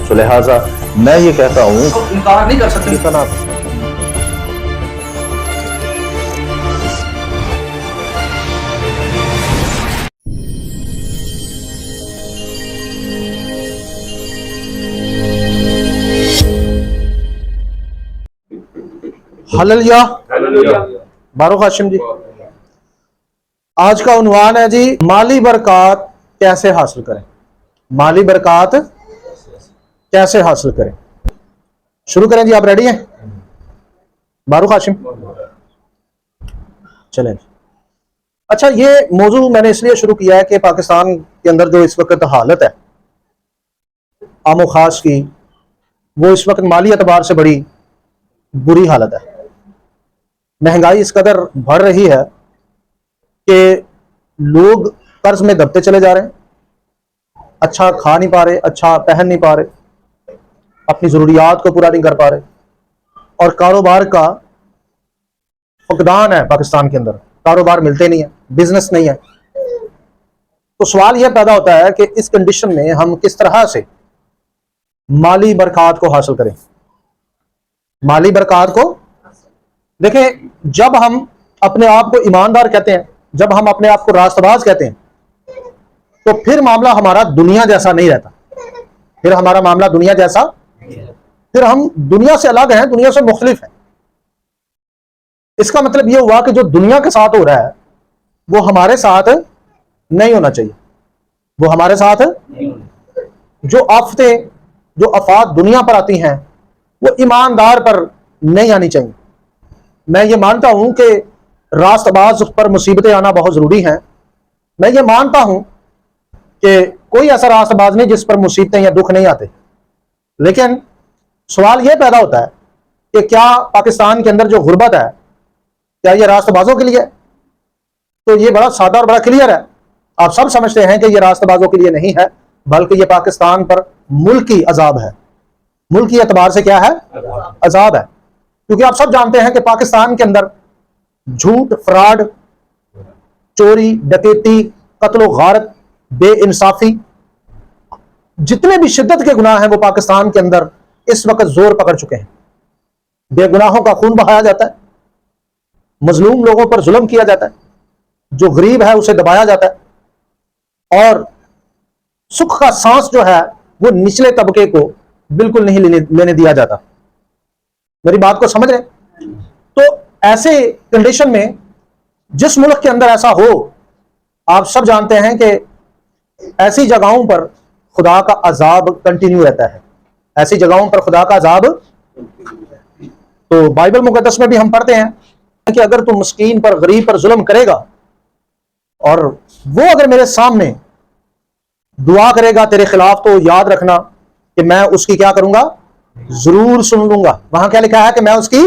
تو لہٰذا میں یہ کہتا ہوں تو انکار نہیں کر سکتے. اتنا ہللویا. باروق ہاشم جی، آج کا عنوان ہے جی مالی برکات کیسے حاصل کریں. مالی برکات کیسے حاصل کریں. شروع کریں جی، آپ ریڈی ہیں باروق ہاشم؟ چلیں جی. اچھا، یہ موضوع میں نے اس لیے شروع کیا ہے کہ پاکستان کے اندر جو اس وقت حالت ہے عام و خاص کی، وہ اس وقت مالی اعتبار سے بڑی بری حالت ہے. مہنگائی اس قدر بڑھ رہی ہے کہ لوگ قرض میں دبتے چلے جا رہے ہیں، اچھا کھا نہیں پا رہے، اچھا پہن نہیں پا رہے، اپنی ضروریات کو پورا نہیں کر پا رہے، اور کاروبار کا فقدان ہے. پاکستان کے اندر کاروبار ملتے نہیں ہیں، بزنس نہیں ہے. تو سوال یہ پیدا ہوتا ہے کہ اس کنڈیشن میں ہم کس طرح سے مالی برکات کو حاصل کریں. مالی برکات کو دیکھیں، جب ہم اپنے آپ کو ایماندار کہتے ہیں، جب ہم اپنے آپ کو راست باز کہتے ہیں، تو پھر معاملہ ہمارا دنیا جیسا نہیں رہتا. پھر ہمارا معاملہ دنیا جیسا، پھر ہم دنیا سے الگ ہیں، دنیا سے مختلف ہیں. اس کا مطلب یہ ہوا کہ جو دنیا کے ساتھ ہو رہا ہے وہ ہمارے ساتھ نہیں ہونا چاہیے. وہ ہمارے ساتھ جو آفتیں، جو آفات دنیا پر آتی ہیں، وہ ایماندار پر نہیں آنی چاہیے. میں یہ مانتا ہوں کہ راست باز پر مصیبتیں آنا بہت ضروری ہیں. میں یہ مانتا ہوں کہ کوئی ایسا راست باز نہیں جس پر مصیبتیں یا دکھ نہیں آتے. لیکن سوال یہ پیدا ہوتا ہے کہ کیا پاکستان کے اندر جو غربت ہے، کیا یہ راست بازوں کے لیے ہے؟ تو یہ بڑا سادہ اور بڑا کلیئر ہے. آپ سب سمجھتے ہیں کہ یہ راست بازوں کے لیے نہیں ہے، بلکہ یہ پاکستان پر ملکی عذاب ہے. ملکی اعتبار سے کیا ہے؟ عذاب ہے. کیونکہ آپ سب جانتے ہیں کہ پاکستان کے اندر جھوٹ، فراڈ، چوری، ڈکیتی، قتل و غارت، بے انصافی، جتنے بھی شدت کے گناہ ہیں وہ پاکستان کے اندر اس وقت زور پکڑ چکے ہیں. بے گناہوں کا خون بہایا جاتا ہے، مظلوم لوگوں پر ظلم کیا جاتا ہے، جو غریب ہے اسے دبایا جاتا ہے، اور سکھ کا سانس جو ہے وہ نچلے طبقے کو بالکل نہیں لینے دیا جاتا. میری بات کو سمجھ رہے؟ تو ایسے کنڈیشن میں جس ملک کے اندر ایسا ہو، آپ سب جانتے ہیں کہ ایسی جگہوں پر خدا کا عذاب کنٹینیو رہتا ہے. ایسی جگہوں پر خدا کا عذاب، تو بائبل مقدس میں بھی ہم پڑھتے ہیں کہ اگر تم مسکین پر، غریب پر ظلم کرے گا، اور وہ اگر میرے سامنے دعا کرے گا تیرے خلاف، تو یاد رکھنا کہ میں اس کی کیا کروں گا؟ ضرور سن لوں گا. وہاں کیا لکھا ہے کہ میں اس کی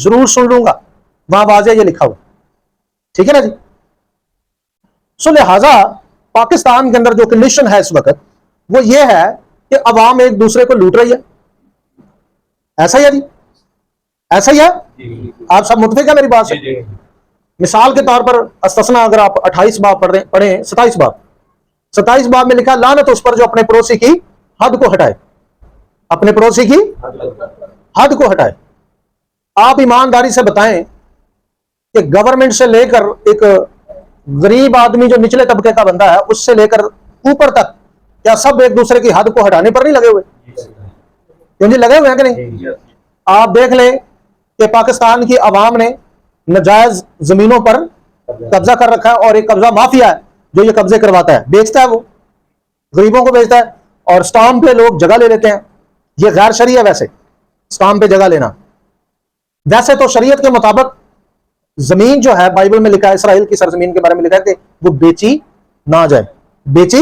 ضرور سن لوں گا. وہاں واضح یہ لکھا ہوا. ٹھیک ہے نا جی؟ سو لہذا پاکستان کے اندر جو کنڈیشن ہے اس وقت وہ یہ ہے کہ عوام ایک دوسرے کو لوٹ رہی ہے. ایسا ہی ہے جی؟ ایسا ہی ہے؟ آپ سب متفق ہیں میری بات سے؟ مثال کے طور پر استثنا اگر آپ 28 باب پڑھیں، 27 باب، 27 باب میں لکھا لعنت اس پر جو اپنے پڑوسی کی حد کو ہٹائے. اپنے پڑوسی کی حد کو ہٹائے. آپ ایمانداری سے بتائیں کہ گورنمنٹ سے لے کر ایک غریب آدمی جو نچلے طبقے کا بندہ ہے، اس سے لے کر اوپر تک، کیا سب ایک دوسرے کی حد کو ہٹانے پر نہیں لگے ہوئے؟ کیوں جی لگے ہوئے ہیں کہ نہیں؟ آپ دیکھ لیں کہ پاکستان کی عوام نے ناجائز زمینوں پر قبضہ کر رکھا ہے، اور ایک قبضہ مافیا ہے جو یہ قبضے کرواتا ہے، بیچتا ہے، وہ غریبوں کو بیچتا ہے، اور اسٹامپ پہ لوگ جگہ لے لیتے ہیں. یہ غیر شرعی ہے ویسے اسٹامپ پہ جگہ لینا. ویسے تو شریعت کے مطابق زمین جو ہے، بائبل میں لکھا ہے، اسرائیل کی سرزمین کے بارے میں لکھا ہے کہ وہ بیچی نہ جائے. بیچی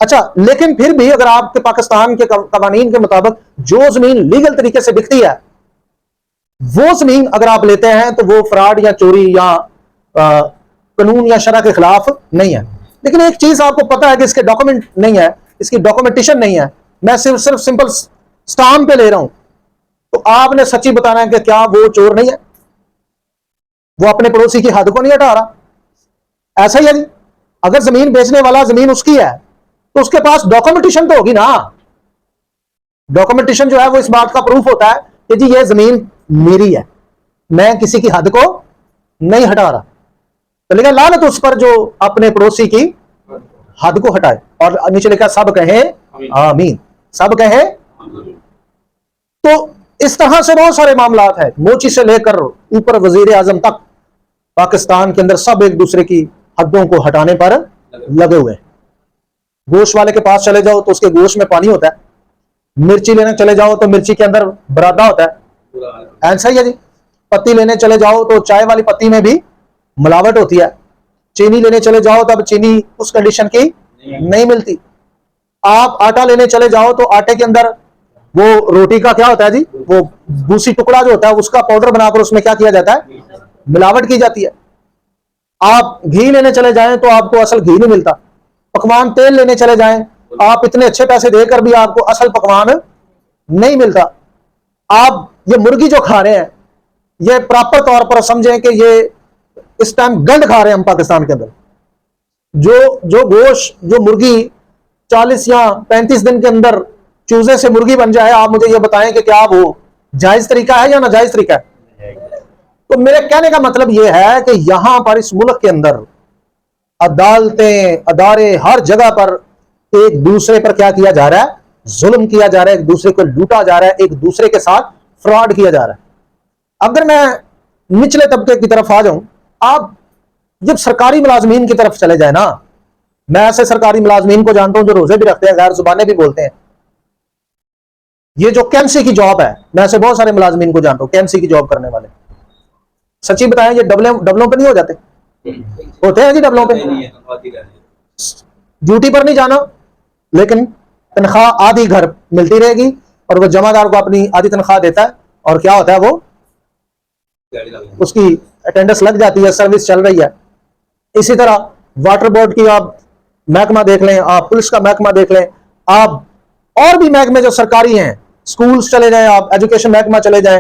اچھا، لیکن پھر بھی اگر آپ کے پاکستان کے قوانین کے مطابق جو زمین لیگل طریقے سے بکتی ہے، وہ زمین اگر آپ لیتے ہیں تو وہ فراڈ یا چوری یا قانون یا شرع کے خلاف نہیں ہے. لیکن ایک چیز آپ کو پتا ہے کہ اس کے ڈاکومنٹ نہیں ہے، اس کی ڈاکومنٹیشن نہیں ہے، میں صرف سمپل سٹامپ پہ لے رہا ہوں. تو آپ نے سچی بتانا ہے کہ کیا وہ چور نہیں ہے؟ وہ اپنے پڑوسی کی حد کو نہیں ہٹا رہا؟ ایسا ہی ہے جی؟ اگر زمین بیچنے والا زمین اس کی ہے تو اس کے پاس ڈاکومنٹیشن تو ہوگی نا. ڈاکومنٹیشن جو ہے وہ اس بات کا پروف ہوتا ہے کہ جی یہ زمین میری ہے, میں کسی کی حد کو نہیں ہٹا رہا. تو لکھا لعنت اس پر جو اپنے پڑوسی کی حد کو ہٹائے, اور نیچے لکھا سب کہیں آمین, سب کہیں. تو اس طرح سے بہت سارے معاملات ہیں, موچی سے لے کر اوپر وزیر اعظم تک پاکستان کے اندر سب ایک دوسرے کی حدوں کو ہٹانے پر لگے ہوئے ہیں. گوشت والے کے پاس چلے جاؤ تو اس کے گوشت میں پانی ہوتا ہے, مرچی لینے چلے جاؤ تو مرچی کے اندر برادہ ہوتا ہے, ایسا ہی ہے جی. پتی لینے چلے جاؤ تو چائے والی پتی میں بھی ملاوٹ ہوتی ہے, چینی لینے چلے جاؤ تو اب چینی اس کنڈیشن کی نہیں ملتی. آپ آٹا لینے چلے جاؤ تو آٹے کے اندر وہ روٹی کا کیا ہوتا ہے جی, وہ بھوسی ٹکڑا جو ہوتا ہے اس کا پاؤڈر بنا کر اس میں کیا کیا جاتا ہے, ملاوٹ کی جاتی ہے. آپ گھی لینے چلے جائیں تو آپ کو اصل گھی نہیں ملتا. پکوان تیل لینے چلے جائیں آپ اتنے اچھے پیسے دے کر بھی آپ کو اصل پکوان نہیں ملتا. آپ یہ مرغی جو کھا رہے ہیں یہ پراپر طور پر سمجھیں کہ یہ اس ٹائم گند کھا رہے ہیں ہم پاکستان کے اندر. جو گوشت جو مرغی 40 یا 35 دن کے اندر چوزے سے مرغی بن جائے, آپ مجھے یہ بتائیں کہ کیا وہ جائز طریقہ ہے یا ناجائز طریقہ ہے. تو میرے کہنے کا مطلب یہ ہے کہ یہاں پر اس ملک کے اندر عدالتیں, ادارے, ہر جگہ پر ایک دوسرے پر کیا کیا جا رہا ہے, ظلم کیا جا رہا ہے, ایک دوسرے کو لوٹا جا رہا ہے, ایک دوسرے کے ساتھ فراڈ کیا جا رہا ہے. اگر میں نچلے طبقے کی طرف آ جاؤں, آپ جب سرکاری ملازمین کی طرف چلے جائیں نا, میں ایسے سرکاری ملازمین کو جانتا ہوں جو روزے بھی رکھتے ہیں, غیر زبانیں بھی بولتے ہیں. یہ جو کیمسی کی جاب ہے, میں ایسے بہت سارے ملازمین کو جانتا ہوں کیمسی کی جاب کرنے والے. سچی بتائیں یہ ڈبلوں پہ نہیں ہو جاتے, ہوتے ہیں جی ڈبلوں پہ, ڈیوٹی پر نہیں جانا لیکن تنخواہ آدھی گھر ملتی رہے گی, اور وہ جمع دار کو اپنی آدھی تنخواہ دیتا ہے, اور کیا ہوتا ہے وہ اس کی اٹینڈنس لگ جاتی ہے, سروس چل رہی ہے. اسی طرح واٹر بورڈ کی آپ محکمہ دیکھ لیں, آپ پولیس کا محکمہ دیکھ لیں, آپ اور بھی محکمے جو سرکاری ہیں, سکولز چلے جائیں, آپ ایجوکیشن محکمہ چلے جائیں,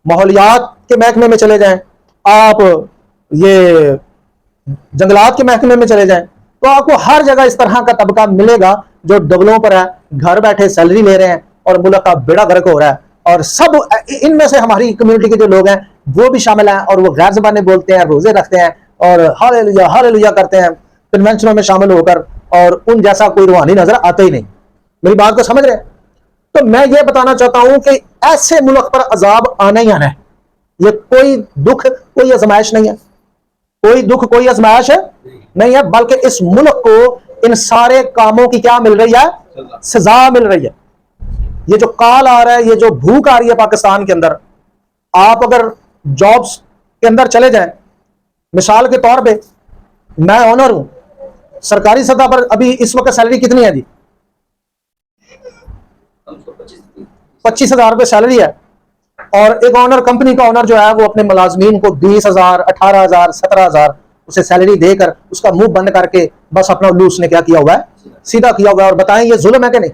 ماحولیات کے محکمے میں چلے جائیں, آپ یہ جنگلات کے محکمے میں چلے جائیں, تو آپ کو ہر جگہ اس طرح کا طبقہ ملے گا جو ڈبلوں پر ہے, گھر بیٹھے سیلری لے رہے ہیں اور ملک کا بیڑا غرق ہو رہا ہے. اور سب ان میں سے ہماری کمیونٹی کے جو لوگ ہیں وہ بھی شامل ہیں, اور وہ غیر زبانیں بولتے ہیں, روزے رکھتے ہیں اور ہاللویا کرتے ہیں کنونشنوں میں شامل ہو کر, اور ان جیسا کوئی روحانی نظر آتا ہی نہیں. میری بات کو سمجھ رہے ہیں؟ تو میں یہ بتانا چاہتا ہوں کہ ایسے ملک پر عذاب آنا ہی آنا ہے. یہ کوئی دکھ, کوئی آزمائش نہیں ہے, کوئی دکھ, کوئی آزمائش نہیں ہے, بلکہ اس ملک کو ان سارے کاموں کی کیا مل رہی ہے, سزا مل رہی ہے. یہ جو کال آ رہا ہے, یہ جو بھوک آ رہی ہے پاکستان کے اندر, آپ اگر جابز کے اندر چلے جائیں, مثال کے طور پہ میں آنر ہوں, سرکاری سطح پر ابھی اس وقت سیلری کتنی ہے جی, 25,000 روپے سیلری ہے, اور ایک آنر, کمپنی کا آنر جو ہے وہ اپنے ملازمین کو 20,000, 18,000, 17,000 اسے سیلری دے کر اس کا منہ بند کر کے بس اپنا الو اس نے کیا کیا ہوا ہے, سیدھا کیا ہوا ہے. اور بتائیں یہ ظلم ہے کہ نہیں؟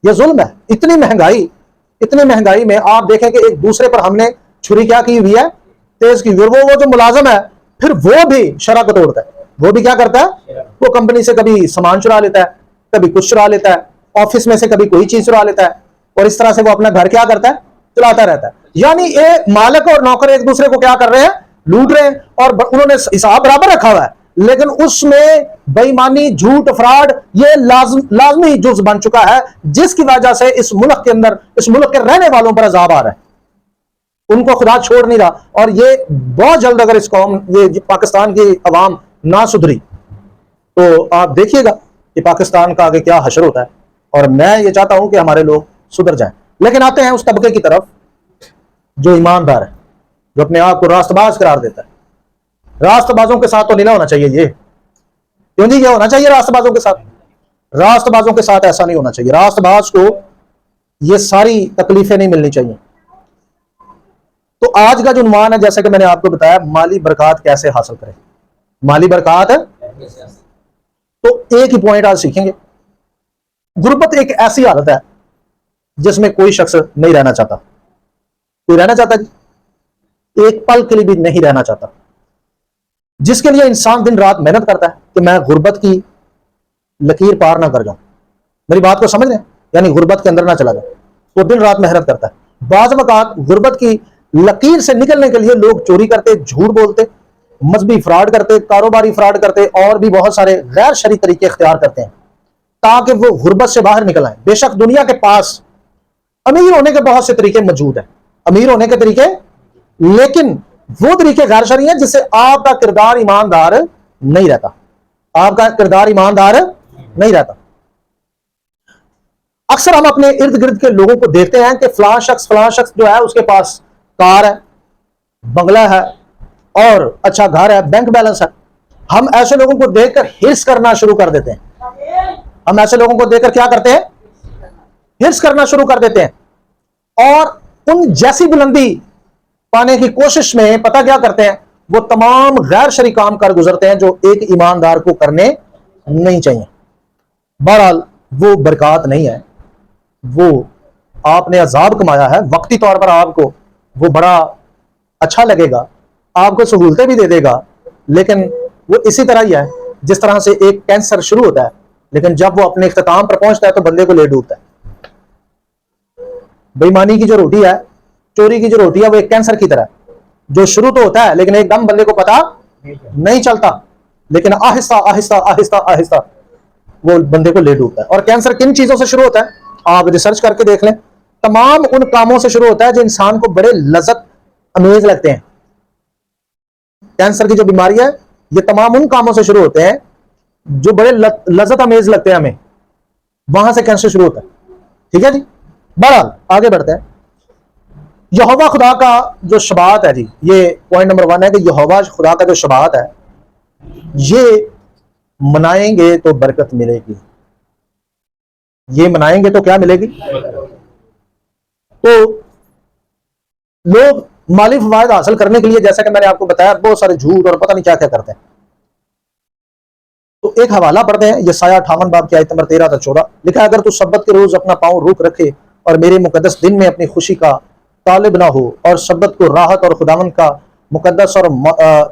یہ ظلم ہے. اتنی مہنگائی میں آپ دیکھیں کہ ایک دوسرے پر ہم نے چھری کیا کی ہوئی ہے, تیز کی ہوئی. وہ جو ملازم ہے پھر وہ بھی شرع کو توڑتا ہے, وہ بھی کیا کرتا ہے, وہ کمپنی سے کبھی سامان چرا لیتا ہے, کبھی کچھ چرا لیتا ہے, آفس میں سے کبھی کوئی چیز چرا لیتا ہے, اور اس طرح سے وہ اپنا گھر کیا کرتا ہے, چلاتا رہتا ہے. یعنی یہ مالک اور نوکر ایک دوسرے کو کیا کر رہے ہیں, لوٹ رہے ہیں, اور انہوں نے حساب برابر رکھا ہوا ہے, لیکن اس میں بے ایمانی, جھوٹ, فراڈ یہ لازمی جز بن چکا ہے, جس کی وجہ سے اس ملک کے اندر, اس ملک کے رہنے والوں پر عذاب آ رہا ہے. ان کو خدا چھوڑ نہیں رہا, اور یہ بہت جلد اگر اس قوم, یہ پاکستان کی عوام نہ سدھری تو آپ دیکھیے گا کہ پاکستان کا آگے کیا حشر ہوتا ہے. اور میں یہ چاہتا ہوں کہ ہمارے لوگ سدھر جائیں. لیکن آتے ہیں اس طبقے کی طرف جو ایماندار ہے, جو اپنے آپ کو راست باز قرار دیتا ہے. راست بازوں کے ساتھ تو نہیں ہونا چاہیے یہ, کیوں جی, یہ ہونا چاہیے راست بازوں کے ساتھ, راست بازوں کے ساتھ ایسا نہیں ہونا چاہیے. راست باز کو یہ ساری تکلیفیں نہیں ملنی چاہیے. تو آج کا جو عنوان ہے, جیسے کہ میں نے آپ کو بتایا, مالی برکات کیسے حاصل کریں, مالی برکات ہے. تو ایک ہی پوائنٹ آج سیکھیں گے. غربت ایک ایسی حالت ہے جس میں کوئی شخص نہیں رہنا چاہتا. کوئی رہنا چاہتا جی, ایک پل کے لیے بھی نہیں رہنا چاہتا. جس کے لیے انسان دن رات محنت کرتا ہے کہ میں غربت کی لکیر پار نہ کر جاؤں. میری بات کو سمجھ رہے ہیں؟ یعنی غربت کے اندر نہ چلا جائے، وہ دن رات محنت کرتا ہے۔ بعض اوقات غربت کی لکیر سے نکلنے کے لیے لوگ چوری کرتے، جھوٹ بولتے، مذہبی فراڈ کرتے، کاروباری فراڈ کرتے، اور بھی بہت سارے غیر شرعی طریقے اختیار کرتے ہیں تاکہ وہ غربت سے باہر نکل آئیں۔ بے شک دنیا کے پاس امیر ہونے کے بہت سے طریقے موجود ہیں، امیر ہونے کے طریقے، لیکن وہ طریقے غیر شرعی ہیں جس سے آپ کا کردار ایماندار نہیں رہتا، آپ کا کردار ایماندار نہیں رہتا۔ اکثر ہم اپنے ارد گرد کے لوگوں کو دیکھتے ہیں کہ فلاں شخص جو ہے اس کے پاس کار ہے، بنگلہ ہے، اور اچھا گھر ہے، بینک بیلنس ہے۔ ہم ایسے لوگوں کو دیکھ کر ہرس کرنا شروع کر دیتے ہیں، ہم ایسے لوگوں کو دیکھ کر کیا کرتے ہیں؟ ہرس کرنا شروع کر دیتے ہیں، اور ان جیسی بلندی پانے کی کوشش میں پتہ کیا کرتے ہیں؟ وہ تمام غیر شرعی کام کر گزرتے ہیں جو ایک ایماندار کو کرنے نہیں چاہیے۔ بہرحال وہ برکات نہیں ہے، وہ آپ نے عذاب کمایا ہے، وقتی طور پر آپ کو وہ بڑا اچھا لگے گا، آپ کو سہولتیں بھی دے دے گا، لیکن وہ اسی طرح ہی ہے جس طرح سے ایک کینسر شروع ہوتا ہے، لیکن جب وہ اپنے اختتام پر پہنچتا ہے تو بندے کو لے ڈوبتا ہے۔ بے ایمانی کی جو روٹی ہے، چوری کی جو روٹی ہے، وہ ایک کینسر کی طرح ہے جو شروع تو ہوتا ہے لیکن ایک دم بندے کو پتا نہیں چلتا، لیکن آہستہ آہستہ آہستہ آہستہ وہ بندے کو لے ڈوبتا ہے۔ اور کینسر کن چیزوں سے شروع ہوتا ہے؟ آپ ریسرچ کر کے دیکھ لیں، تمام ان کاموں سے شروع ہوتا ہے جو انسان کو بڑے لذت امیز لگتے ہیں۔ کینسر کی جو بیماری ہے یہ تمام ان کاموں سے شروع ہوتے ہیں جو بڑے لذت امیز لگتے ہیں ہمیں، وہاں سے کینسر شروع ہوتا ہے۔ ٹھیک ہے جی، بہرحال آگے بڑھتے ہیں۔ یہوہ خدا کا جو شبات ہے جی، یہ پوائنٹ نمبر 1 ہے کہ یہوہ خدا کا جو شبات ہے یہ منائیں گے تو برکت ملے گی، یہ منائیں گے تو کیا ملے گی؟ تو لوگ مالی فوائد حاصل کرنے کے لیے، جیسا کہ میں نے آپ کو بتایا، بہت سارے جھوٹ اور پتہ نہیں کیا کیا کرتے ہیں۔ تو ایک حوالہ پڑھتے ہیں، یسایہ 58 باب کی آیت نمبر 13 تا 14، لکھا ہے اگر تو سبت کے روز اپنا پاؤں روک رکھے اور میرے مقدس دن میں اپنی خوشی کا طالب نہ ہو، اور سبت کو راحت اور خداوند کا مقدس اور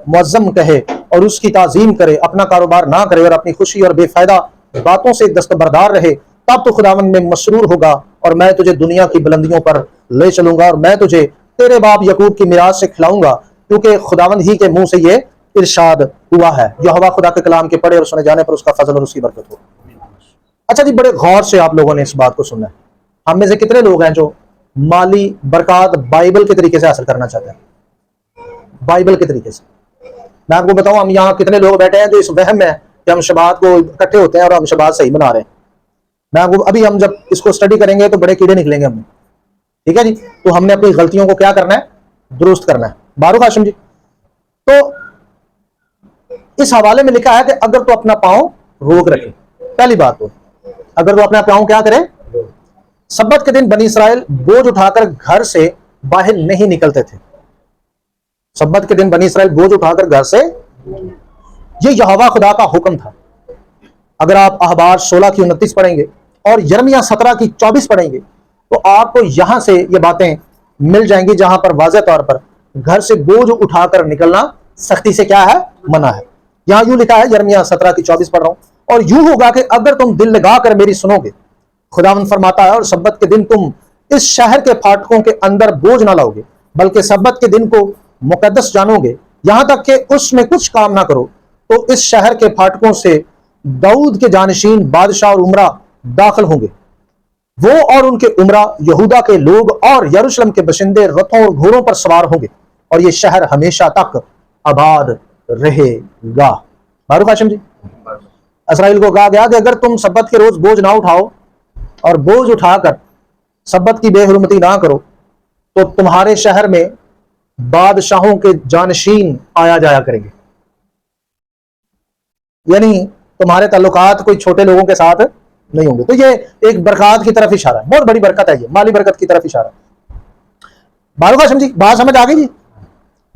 معظم کہے اور اس کی تعظیم کرے، اپنا کاروبار نہ کرے اور اپنی خوشی اور بے فائدہ باتوں سے دستبردار رہے، تب تو خداوند میں مسرور ہوگا اور میں تجھے دنیا کی بلندیوں پر لے چلوں گا، اور میں تجھے تیرے باپ یعقوب کی میراث سے کھلاؤں گا، کیونکہ خداوند ہی کے منہ سے یہ ارشاد ہوا ہے۔ یہوہ خدا کے کلام کے پڑھے اور سنے جانے پر اس کا فضل اور اس کی برکت ہو۔ اچھا جی، بڑے غور سے آپ لوگوں نے اس بات کو سننا ہے۔ ہم میں سے کتنے لوگ ہیں جو مالی برکات بائبل کے طریقے سے حاصل کرنا چاہتے ہیں؟ بائبل کے طریقے سے میں آپ کو بتاؤں، ہم یہاں کتنے لوگ بیٹھے ہیں جو اس وہم میں کہ ہم شبات کو اکٹھے ہوتے ہیں اور ہم شبات صحیح منا رہے ہیں۔ میں آپ کو ابھی، ہم جب اس کو سٹڈی کریں گے تو بڑے کیڑے نکلیں گے ہم نے، ٹھیک ہے جی؟ تو ہم نے اپنی غلطیوں کو کیا کرنا ہے؟ درست کرنا ہے۔ باروق ہاشم جی، تو اس حوالے میں لکھا ہے کہ اگر تو اپنا پاؤں روک رکھے، پہلی بات تو اگر تو اپنا پاؤں کیا کرے؟ سبت کے دن بنی اسرائیل بوجھ اٹھا کر گھر سے باہر نہیں نکلتے تھے۔ سبت کے دن بنی اسرائیل بوجھ اٹھا کر گھر سے، یہ یہوہ خدا کا حکم تھا۔ اگر آپ احبار 16 کی 29 پڑھیں گے اور یرمیہ 17 کی 24 پڑھیں گے تو آپ کو یہاں سے یہ باتیں مل جائیں گی جہاں پر واضح طور پر گھر سے بوجھ اٹھا کر نکلنا سختی سے کیا ہے؟ منع ہے۔ یہاں یوں لکھا ہے، یرمیہ 17 کی 24 پڑھ رہا ہوں، اور یوں ہوگا کہ اگر تم دل لگا کر میری سنو گے، خداوند فرماتا ہے، اور سبت کے دن تم اس شہر کے پھاٹکوں کے اندر بوجھ نہ لاؤ گے، بلکہ سبت کے دن کو مقدس جانو گے، یہاں تک کہ اس میں کچھ کام نہ کرو، تو اس شہر کے پھاٹکوں سے داؤد کے جانشین بادشاہ اور عمرہ داخل ہوں گے، وہ اور ان کے عمرہ، یہودا کے لوگ اور یروشلم کے باشندے رتھوں اور گھوڑوں پر سوار ہوں گے، اور یہ شہر ہمیشہ تک آباد رہے گا۔ باروق ہاشم جی، اسرائیل کو کہا گیا کہ اگر تم سبت کے روز بوجھ نہ اٹھاؤ اور بوجھ اٹھا کر سبت کی بے حرمتی نہ کرو تو تمہارے شہر میں بادشاہوں کے جانشین آیا جایا کریں گے، یعنی تمہارے تعلقات کوئی چھوٹے لوگوں کے ساتھ نہیں ہوں گے۔ تو یہ ایک برکات کی طرف اشارہ ہے، بہت بڑی برکت ہے، یہ مالی برکت کی طرف اشارہ ہے۔ باروق ہاشم جی، بات سمجھ آ گئی جی؟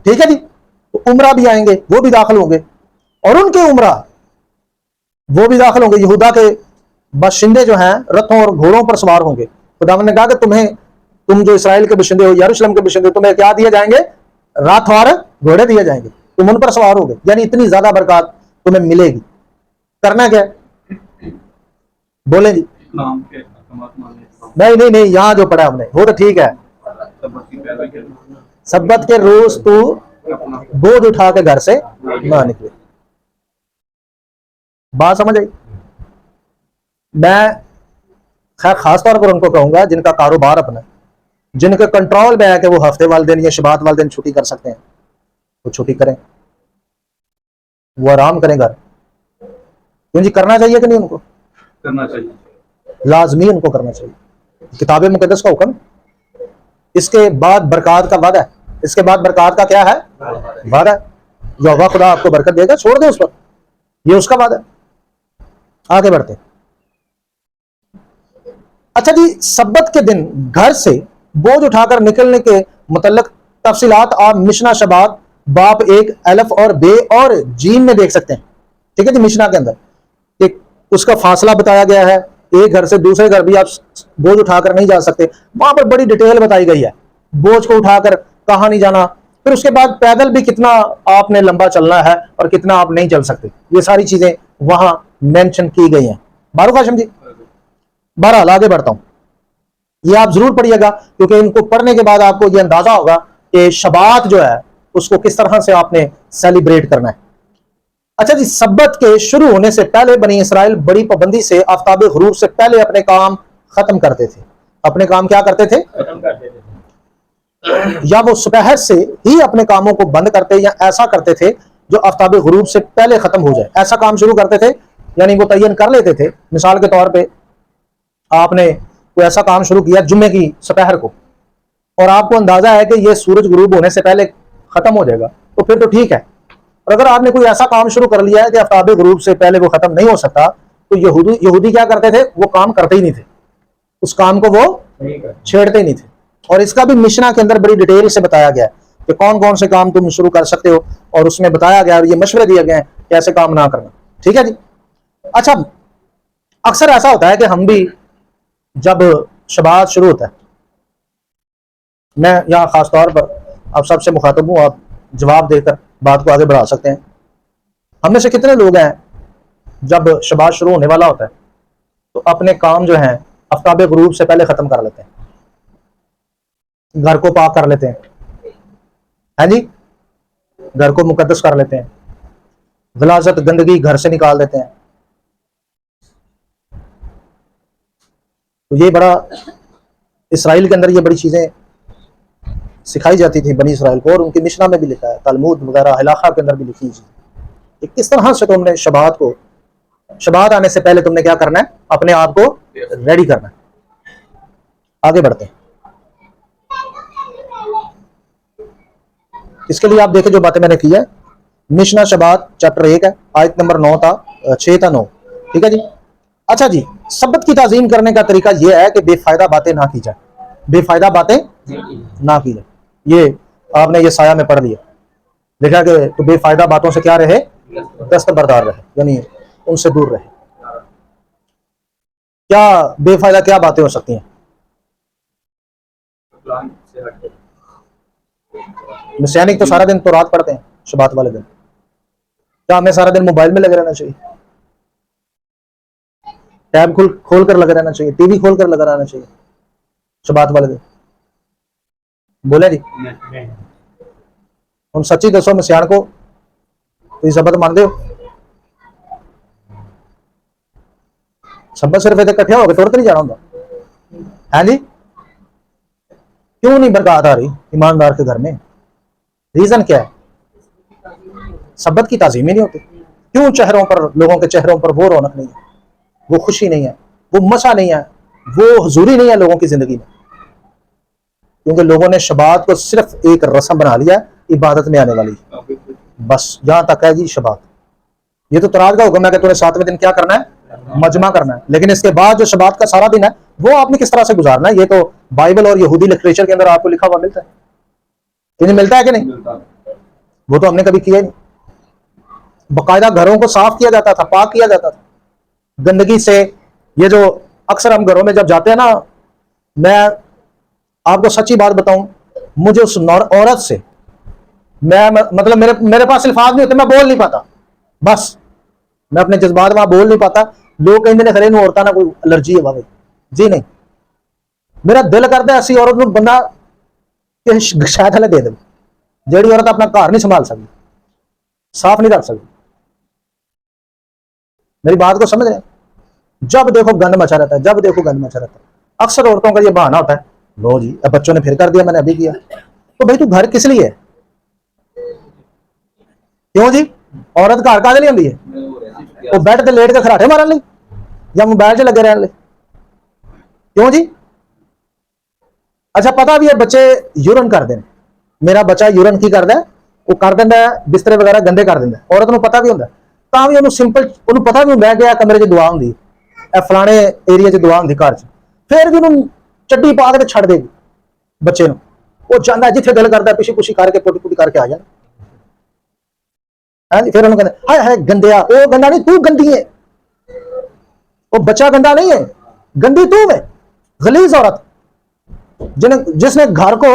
ٹھیک ہے جی، تو عمرہ بھی آئیں گے، وہ بھی داخل ہوں گے، اور ان کے عمرہ وہ بھی داخل ہوں گے، یہودا کے باشندے جو ہیں رتھوں اور گھوڑوں پر سوار ہوں گے۔ خداوند نے کہا کہ تم جو اسرائیل کے باشندے ہو، یروشلم کے باشندے ہو، تمہیں کیا دیے جائیں گے؟ رتھ اور گھوڑے دیے جائیں گے، تم ان پر سوار ہوگے، یعنی اتنی زیادہ برکات تمہیں ملے گی۔ کرنا کیا ہے؟ بولیں جی، نہیں یہاں جو پڑھا ہم نے وہ تو ٹھیک ہے. سبت کے روز تو بوجھ اٹھا کے گھر سے نہ نکلے. بات سمجھ آئی؟ میں خیر خاص طور پر ان کو کہوں گا جن کا کاروبار اپنا ہے, جن کے کنٹرول میں ہے کہ وہ ہفتے والے دن یا شبات والے دن چھٹی کر سکتے ہیں, وہ چھٹی کریں, وہ آرام کریں گھر. کیوں جی کرنا چاہیے کہ نہیں؟ ان کو کرنا چاہیے, لازمی ان کو کرنا چاہیے. کتاب مقدس کا حکم, اس کے بعد برکات کا وعدہ ہے. اس کے بعد برکات کا کیا ہے؟ وعدہ ہے. یہوہ خدا آپ کو برکت دے گا, چھوڑ دے اس پر, یہ اس کا وعدہ ہے. آگے بڑھتے. اچھا جی, سبت کے دن گھر سے بوجھ اٹھا کر نکلنے کے متعلق تفصیلات آپ مشنا شبات باب 1 الف اور بے اور جیم میں دیکھ سکتے ہیں. ٹھیک ہے جی, مشنا کے اندر کہ اس کا فاصلہ بتایا گیا ہے, ایک گھر سے دوسرے گھر بھی آپ بوجھ اٹھا کر نہیں جا سکتے. وہاں پر بڑی ڈیٹیل بتائی گئی ہے, بوجھ کو اٹھا کر کہاں نہیں جانا. پھر اس کے بعد پیدل بھی کتنا آپ نے لمبا چلنا ہے اور کتنا آپ نہیں چل سکتے, یہ ساری چیزیں وہاں مینشن کی گئی ہیں. بارو ہاشم جی, بہرحال آگے بڑھتا ہوں. یہ آپ ضرور پڑھیے گا کیونکہ ان کو پڑھنے کے بعد آپ کو یہ اندازہ ہوگا کہ شبات جو ہے اس کو کس طرح سے آپ نے سیلیبریٹ کرنا ہے. اچھا جی, سبت کے شروع ہونے سے پہلے بنی اسرائیل بڑی پابندی سے آفتاب غروب سے پہلے اپنے کام ختم کرتے تھے. اپنے کام کیا کرتے تھے؟ یا وہ سپہر سے ہی اپنے کاموں کو بند کرتے یا ایسا کرتے تھے جو آفتاب غروب سے پہلے ختم ہو جائے. ایسا کام شروع کرتے تھے, یعنی وہ تعین کر لیتے تھے. مثال کے طور پہ آپ نے کوئی ایسا کام شروع کیا جمعے کی سپہر کو, اور آپ کو اندازہ ہے کہ یہ سورج غروب ہونے سے پہلے ختم ہو جائے گا, تو پھر تو ٹھیک ہے. اور اگر آپ نے کوئی ایسا کام شروع کر لیا ہے کہ آفتاب غروب سے پہلے وہ ختم نہیں ہو سکتا, تو یہودی کیا کرتے تھے؟ وہ کام کرتے ہی نہیں تھے, اس کام کو وہ چھیڑتے ہی نہیں تھے. اور اس کا بھی مشنا کے اندر بڑی ڈیٹیل سے بتایا گیا ہے کہ کون کون سے کام تم شروع کر سکتے ہو, اور اس میں بتایا گیا اور یہ مشورے دیے گئے ہیں کہ ایسے کام نہ کرنا. ٹھیک ہے جی. اچھا, اکثر ایسا ہوتا ہے کہ ہم بھی جب شبات شروع ہوتا ہے, میں یہاں خاص طور پر آپ سب سے مخاطب ہوں, آپ جواب دے کر بات کو آگے بڑھا سکتے ہیں. ہم میں سے کتنے لوگ ہیں جب شبات شروع ہونے والا ہوتا ہے تو اپنے کام جو ہیں آفتاب غروب سے پہلے ختم کر لیتے ہیں, گھر کو پاک کر لیتے ہیں, ہاں جی, گھر کو مقدس کر لیتے ہیں, غلاظت گندگی گھر سے نکال دیتے ہیں. تو یہ بڑا اسرائیل کے اندر یہ بڑی چیزیں سکھائی جاتی تھی بنی اسرائیل کو, اور ان کی مشنا میں بھی لکھا ہے, تلمود وغیرہ علاقہ کے اندر بھی لکھی ہے کہ کس طرح سے تم نے شبات آنے سے پہلے تم نے کیا کرنا ہے, اپنے آپ کو ریڈی کرنا ہے. آگے بڑھتے ہیں. اس کے لیے آپ دیکھیں جو باتیں میں نے کی ہے, مشنا شبات چیپٹر 1 ہے, آیت نمبر 6 تا 9. ٹھیک ہے جی. اچھا جی, سبت کی تعظیم کرنے کا طریقہ یہ ہے کہ بے فائدہ باتیں نہ کی جائے, بے فائدہ باتیں نہ کی جائے. یہ آپ نے یہ سایہ میں پڑھ لیا, دیکھا کہ تو بے فائدہ باتوں سے کیا رہے؟ دستبردار رہے, یعنی ان سے دور رہے. کیا بے فائدہ کیا باتیں ہو سکتی ہیں؟ مسیانک تو سارا دن تو رات پڑھتے ہیں شبات والے دن, کیا ہمیں سارا دن موبائل میں لگے رہنا چاہیے؟ ٹیب کھول کر لگا رہنا چاہیے, ٹی وی کھول کر لگا رہنا چاہیے شبات والے دن؟ بولے جی, ہم سچی دسو مسیان کو تو سبت مانتے ہو؟ سبت صرف کٹھے ہو کے توڑتے نہیں جانا ہوں, ہاں جی. کیوں نہیں برکات آ رہی ایماندار کے گھر میں؟ ریزن کیا ہے؟ سبت کی تعظیم ہی نہیں ہوتی. کیوں چہروں پر, لوگوں کے چہروں پر وہ رونق نہیں ہے, وہ خوشی نہیں ہے, وہ مسا نہیں ہے, وہ حضوری نہیں ہے لوگوں کی زندگی میں؟ کیونکہ لوگوں نے شبات کو صرف ایک رسم بنا لیا, عبادت میں آنے والی, بس یہاں تک ہے جی شبات. یہ تو تراج کا حکم ہے کہ تمہیں 7ویں دن کیا کرنا ہے؟ مجمع کرنا ہے. لیکن اس کے بعد جو شبات کا سارا دن ہے وہ آپ نے کس طرح سے گزارنا ہے, یہ تو بائبل اور یہودی لٹریچر کے اندر آپ کو لکھا ہوا ملتا ہے. انہیں ملتا ہے کہ نہیں؟ وہ تو ہم نے کبھی کیا ہی نہیں. باقاعدہ گھروں کو صاف کیا جاتا تھا, پاک کیا جاتا تھا گندگی سے. یہ جو اکثر ہم گھروں میں جب جاتے ہیں نا, میں آپ کو سچی بات بتاؤں, مجھے اس عورت سے میں مطلب میرے پاس الفاظ نہیں ہوتے, میں بول نہیں پاتا, بس میں اپنے جذبات وہاں بول نہیں پاتا. لوگ کہیں نے خرے عورتوں نہ کوئی الرجی ہے بھائی, جی نہیں، میرا دل کرتا ہے ایسی عورت نو بندہ کہ شاید ہلے دے دے، جیڑی عورت اپنا گھر نہیں سنبھال سکتی، صاف نہیں رکھ سکتی. میری بات کو سمجھ رہے ہیں؟ جب دیکھو گند مچا رہتا ہے، جب دیکھو گند مچا رہتا ہے. اکثر عورتوں کا یہ بہانہ ہوتا ہے، لو جی اب بچوں نے پھر کر دیا، میں نے ابھی کیا. تو بھائی تو گھر کس لیے ہے؟ کیوں جی؟ عورت گھر کا لیے آتی ہے وہ بیڈ تے لیٹ کے کھراٹے مارن لی یا موبائل 'چ لگے رہن لے؟ کیوں جی؟ اچھا پتا بھی ہے بچے یورن کر دیں، میرا بچہ یورن کی کرتا ہے، وہ کر دینا ہے بسترے وغیرہ گندے کر دینا ہے، عورت کو پتا بھی ہوتا ہے، تا بھی انہوں سمپل انہوں پتا بھی میں گیا کمرے 'چ دعا ہوندی اے فلانے ایریا 'چ دعا ہوندی گھر 'چ، پھر بھی انہوں چڈی پا کے چھڑ دے گی بچے نو، وہ چاہتا ہے جتنے دل کرتا ہے پیچھے پوچھی کر کے پوٹی پوٹی کر کے آ جائے. پھر انہوں کہتے ہیں ہائے ہائے گندیا، وہ گندا نہیں تو گندی ہے، وہ بچہ گندا نہیں ہے، گندی تو ہے غلیظ عورت جس نے گھر کو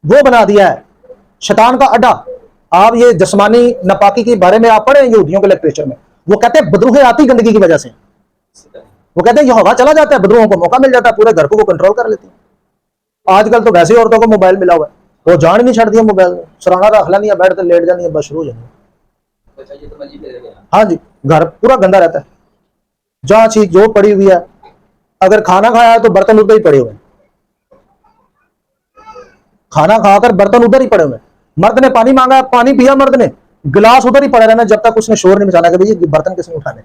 وہ بنا دیا ہے شیطان کا اڈا. آپ یہ جسمانی ناپاکی کے بارے میں آپ پڑھیں یہودیوں کے لٹریچر میں، وہ کہتے ہیں بدروہیں آتی گندگی کی وجہ سے، وہ کہتے ہیں یہ ہوا چلا جاتا ہے، بدروہوں کو موقع مل جاتا ہے، پورے گھر کو وہ کنٹرول کر لیتی ہیں. آج کل تو ویسے عورتوں کو موبائل ملا ہوا ہے، وہ جان نہیں چھڑتی ہے موبائل، سرانا رکھ لینی ہے، بیٹھ کے لیٹ جانی ہے، بس شروع ہو جانی ہے. ہاں جی، گھر پورا گندا رہتا ہے، جہاں چیز جو پڑی ہوئی ہے، اگر کھانا کھایا ہے تو برتن ادھر ہی پڑے ہوئے ہیں، کھانا کھا کر برتن ادھر ہی پڑے ہوئے ہیں. مرد نے پانی مانگا، پانی پیا، مرد نے گلاس ادھر ہی پڑا رہنا جب تک اس نے شور نہیں مچانا کہ بھائی یہ برتن کس نے اٹھانے.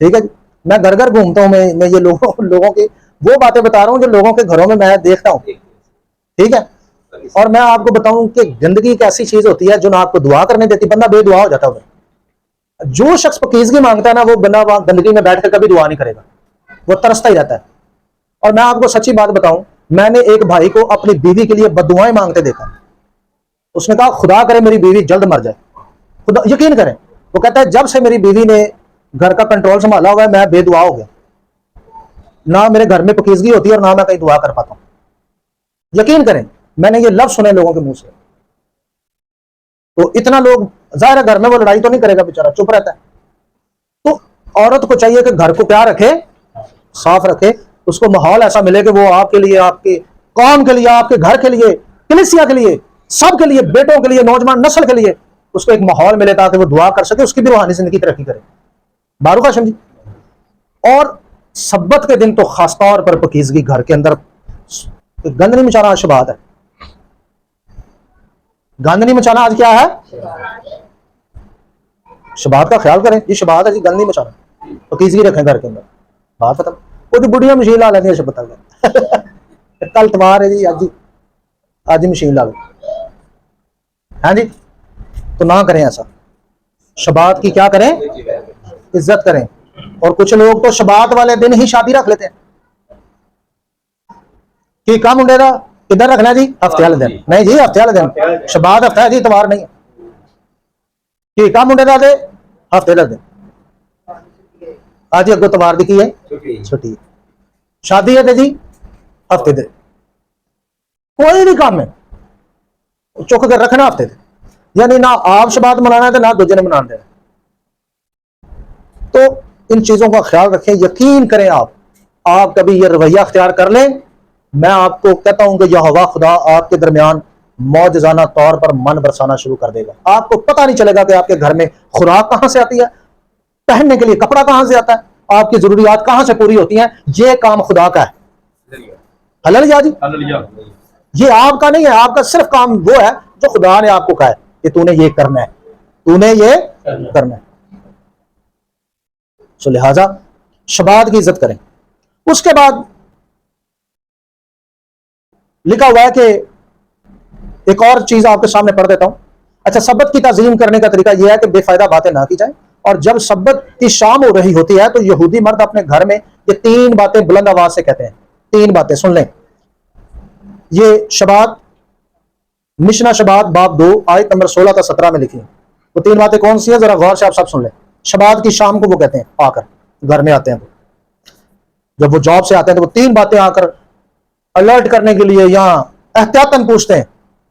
ٹھیک ہے جی، میں گھر گھر گھومتا ہوں، میں یہ لوگوں کی وہ باتیں بتا رہا ہوں جو لوگوں کے گھروں میں دیکھتا ہوں. ٹھیک ہے، اور میں آپ کو بتاؤں کہ گندگی ایک ایسی چیز ہوتی ہے جو نہ آپ کو دعا کرنے دیتی، بندہ بے دعا ہو جاتا ہے. جو شخص پاکیزگی مانگتا ہے نا وہ بندہ وہاں گندگی میں بیٹھ کر کبھی دعا نہیں کرے گا، وہ ترستا ہی رہتا ہے. اور میں آپ کو سچی بات بتاؤں، میں نے ایک بھائی کو اپنی بیوی کے لیے بد دعائیں مانگتے دیکھا. اس نے کہا خدا کرے میری بیوی جلد مر جائے. خدا یقین کریں، وہ کہتا ہے جب سے میری بیوی نے گھر کا کنٹرول سنبھالا ہوا ہے میں بے دعا ہو گیا، نہ میرے گھر میں پاکیزگی ہوتی ہے اور نہ میں کہیں دعا کر پاتا ہوں. یقین کریں، میں نے یہ لفظ سنے لوگوں کے منہ سے. تو اتنا لوگ ظاہر ہے گھر میں وہ لڑائی تو نہیں کرے گا بیچارہ، چپ رہتا ہے. تو عورت کو چاہیے کہ گھر کو کیا رکھے، صاف رکھے، اس کو ماحول ایسا ملے کہ وہ آپ کے لیے، آپ کے قوم کے لیے، آپ کے گھر کے لیے، کلیسیا کے لیے، سب کے لیے، بیٹوں کے لیے، نوجوان نسل کے لیے اس کو ایک ماحول ملے تاکہ وہ دعا کر سکے، اس کی بھی روحانی زندگی ترقی کرے. معروف ہاشم جی. اور سبت کے دن تو خاص طور پر پاکیزگی گھر کے اندر، گند نہیں مچانا آج شبات ہے، گند نہیں مچانا آج کیا ہے، شبات کا خیال کریں، یہ شبات ہے جی، گند نہیں مچانا، پاکیزگی رکھیں گھر کے اندر. بات ختم. وہ بڑھیا مشین لا لیتی ہے شبت کل اتوار ہے جی، آج ہی مشین لا لو. ہاں جی، تو نہ کریں ایسا، شبات کی کیا کریں، عزت کریں. اور کچھ لوگ تو شبات والے دن ہی شادی رکھ لیتے ہیں کہ کام منڈے کا کدھر رکھنا جی، ہفتے والے دن. نہیں جی، ہفتے والے دن، شبات ہفتہ ہے جی، اتوار نہیں. کہ کام منڈے کا دے ہفتے کا دن، آج اگو اتوار دی کی ہے چھٹی، شادی ہے جی ہفتے دے، کوئی بھی کام ہے چک کر رکھنا ہفتے دے. یعنی نہ آپ شبات منانا ہے نہ دوجے نے منانا ہے. تو ان چیزوں کا خیال رکھیں. یقین کریں آپ کبھی یہ رویہ اختیار کر لیں، میں آپ کو کہتا ہوں کہ یہوہ خدا آپ کے درمیان معجزانہ طور پر من برسانا شروع کر دے گا. آپ کو پتہ نہیں چلے گا کہ آپ کے گھر میں خوراک کہاں سے آتی ہے، پہننے کے لیے کپڑا کہاں سے آتا ہے، آپ کی ضروریات کہاں سے پوری ہوتی ہیں. یہ کام خدا کا ہے. ہللویا جی، یہ آپ کا نہیں ہے، آپ کا صرف کام وہ ہے جو خدا نے آپ کو کہا ہے کہ تو نے یہ کرنا ہے، تو نے یہ کرنا ہے. سو لہذا شبات کی عزت کریں. اس کے بعد لکھا ہوا ہے کہ ایک اور چیز آپ کے سامنے پڑھ دیتا ہوں. اچھا، سبت کی تعظیم کرنے کا طریقہ یہ ہے کہ بے فائدہ باتیں نہ کی جائیں. اور جب سبت کی شام ہو رہی ہوتی ہے تو یہودی مرد اپنے گھر میں یہ 3 باتیں بلند آواز سے کہتے ہیں. 3 باتیں سن لیں. یہ شبات، مشنا شبات باب 2 آیت نمبر 16 تا 17 میں لکھی ہیں. وہ 3 باتیں کون سی ہیں ذرا غور سے آپ سب سن لیں. شبات کی شام کو وہ کہتے ہیں، آ کر گھر میں آتے ہیں، جب وہ جاب سے آتے ہیں تو وہ 3 باتیں آ کر الرٹ کرنے کے لیے یہاں احتیاطاً پوچھتے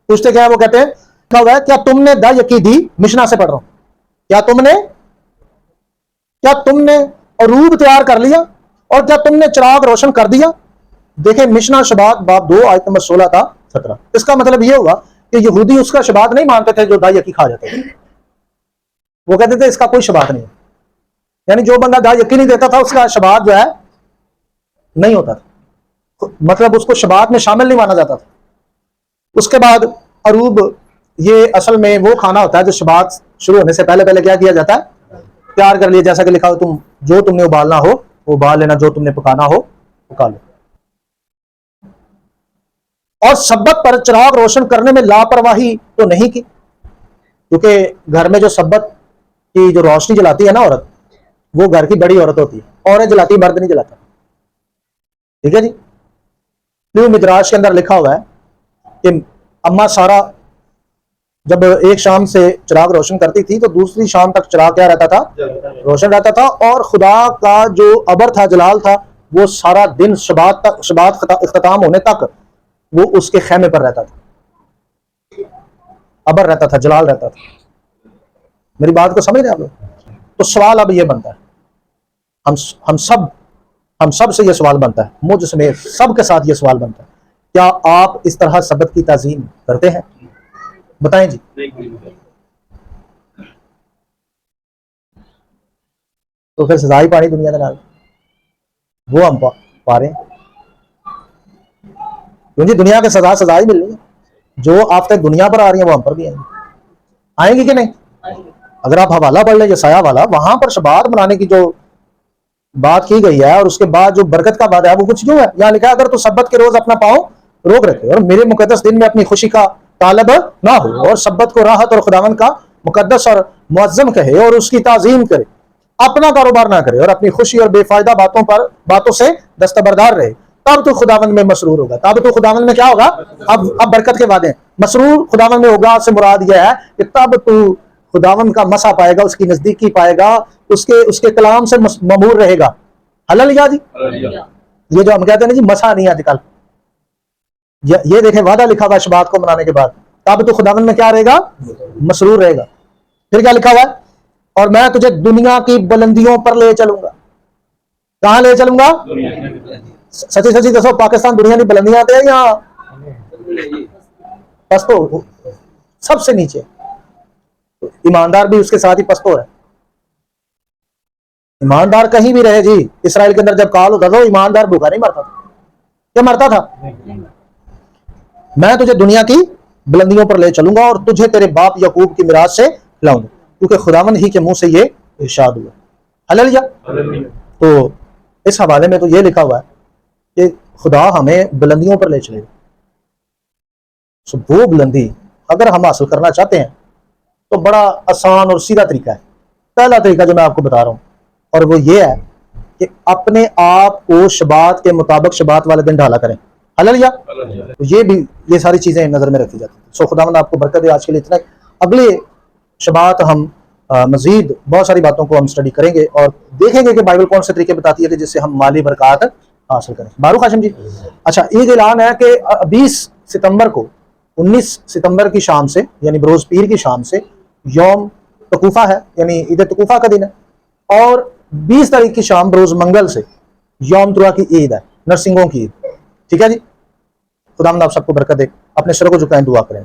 کیا ہے. وہ کہتے ہیں کیا تم نے دا یقی دی، مشنا سے پڑھ رہا ہوں، کیا تم نے عروب تیار کر لیا. اور جب تم نے چراغ روشن کر دیا، دیکھیں مشنا شبات باب 2 آیت نمبر 16 تا 17. اس کا مطلب یہ ہوا کہ یہودی اس کا شبات نہیں مانتے تھے جو دائی یقی کھا جاتے تھے. وہ کہتے تھے اس کا کوئی شبات نہیں ہے، یعنی جو بندہ دائی یقی نہیں دیتا تھا اس کا شبات جو ہے نہیں ہوتا تھا، مطلب اس کو شبات میں شامل نہیں مانا جاتا تھا. اس کے بعد عروب، یہ اصل میں وہ کھانا ہوتا ہے جو شبات شروع ہونے سے پہلے کیا کیا جاتا ہے، تیار کر لیا، جیسا کہ لکھا ہو جو تم نے ابالنا ہو وہ ابال لینا، جو تم نے پکانا ہو پکا لو. اور سبت پر چراغ روشن کرنے میں لاپرواہی تو نہیں کی، کیونکہ گھر میں جو سبت کی جو روشنی جلاتی ہے نا عورت، وہ گھر کی بڑی عورت ہوتی ہے، عورت جلاتی، مرد نہیں جلاتا. ٹھیک ہے جی. نیو مدراش کے اندر لکھا ہوا ہے کہ اما سارا جب ایک شام سے چراغ روشن کرتی تھی تو دوسری شام تک چراغ کیا رہتا تھا، روشن رہتا تھا، اور خدا کا جو ابر تھا، جلال تھا، وہ سارا دن شبات اختتام ہونے تک وہ اس کے خیمے پر رہتا تھا، ابر رہتا تھا، جلال رہتا تھا. میری بات کو سمجھ رہے ہیں آپ لوگ؟ تو سوال اب یہ بنتا ہے، ہم سب سے یہ سوال بنتا ہے، مجھ سمیت سب کے ساتھ یہ سوال بنتا ہے، کیا آپ اس طرح سبت کی تعظیم کرتے ہیں؟ بتائیں جی. تو پھر سزا ہی پانی دنیا کے نال وہ ہم پا رہے ہیں، کیونکہ دنیا کے سزا ہی مل رہی ہے. جو آفتیں دنیا پر آ رہی ہیں وہ ہم پر بھی آئیں گی کہ نہیں؟ اگر آپ حوالہ پڑھ لیں یسایہ والا، وہاں پر شبات منانے کی جو بات کی گئی ہے اور اس کے بعد جو برکت کا بات ہے وہ کچھ یوں ہے. یہاں لکھا ہے اگر تو سبت کے روز اپنا پاؤں روک رکھے اور میرے مقدس دن میں اپنی خوشی کا طالب نہ ہو، اور سبت کو راحت اور خداوند کا مقدس اور معظم کہے اور اس کی تعظیم کرے، اپنا کاروبار نہ کرے اور اپنی خوشی اور بے فائدہ باتوں سے دستبردار رہے، تب تو خداوند میں مسرور ہوگا. تب تو خداوند میں کیا ہوگا؟ اب برکت کے وعدے ہیں. مسرور خداوند میں ہوگا سے مراد یہ ہے کہ تب تو خداوند کا مسا پائے گا، اس کی نزدیکی پائے گا، اس کے کلام سے مامور رہے گا. ہللویا جی. یہ جو ہم کہتے ہیں نا جی مسا نہیں آج کل، یہ دیکھیں وعدہ لکھا ہوا شبات کو منانے کے بعد، تب تو خداوند میں کیا رہے گا؟ مسرور رہے گا. پھر کیا لکھا ہوا ہے؟ اور میں تجھے دنیا کی بلندیوں پر لے چلوں گا. کہاں لے چلوں گا؟ سچی دسو، پاکستان دنیا کی بلندیاں آتے ہیں یا پستو؟ سب سے نیچے. ایماندار بھی اس کے ساتھ ہی پستو ہے. ایماندار کہیں بھی رہے جی، اسرائیل کے اندر جب کال ہوتا تھا ایماندار بھوکا نہیں مرتا تھا. کیا مرتا تھا؟ میں تجھے دنیا کی بلندیوں پر لے چلوں گا اور تجھے تیرے باپ یعقوب کی میراث سے کھلاؤں گا، کیونکہ خداوند ہی کے منہ سے یہ ارشاد ہوا. ہللویا. تو اس حوالے میں تو یہ لکھا ہوا ہے کہ خدا ہمیں بلندیوں پر لے چلے گا. وہ بلندی اگر ہم حاصل کرنا چاہتے ہیں تو بڑا آسان اور سیدھا طریقہ ہے. پہلا طریقہ جو میں آپ کو بتا رہا ہوں، اور وہ یہ ہے کہ اپنے آپ کو شبات کے مطابق شبات والے دن ڈھالا کریں. ہللویا. یہ ساری چیزیں نظر میں رکھی جاتی ہیں. سو خداوند آپ کو برکت دے. آج کے لیے اتنا ہی. اگلے شبات ہم مزید بہت ساری باتوں کو ہم اسٹڈی کریں گے اور دیکھیں گے کہ بائبل کون سے طریقے بتاتی ہے کہ جس سے ہم مالی برکات حاصل کریں. باروق ہاشم جی. اچھا، عید اعلان ہے کہ 20 ستمبر کو 19 ستمبر کی شام سے، یعنی بروز پیر کی شام سے یوم تکوفہ ہے، یعنی عید تکوفہ کا دن ہے، اور 20 تاریخ کی شام بروز منگل سے یوم ترا کی عید ہے، نرسنگوں کی عید. ٹھیک ہے جی. خداوند آپ سب کو برکت دے. اپنے سروں کو جھکائیں، دعا کریں.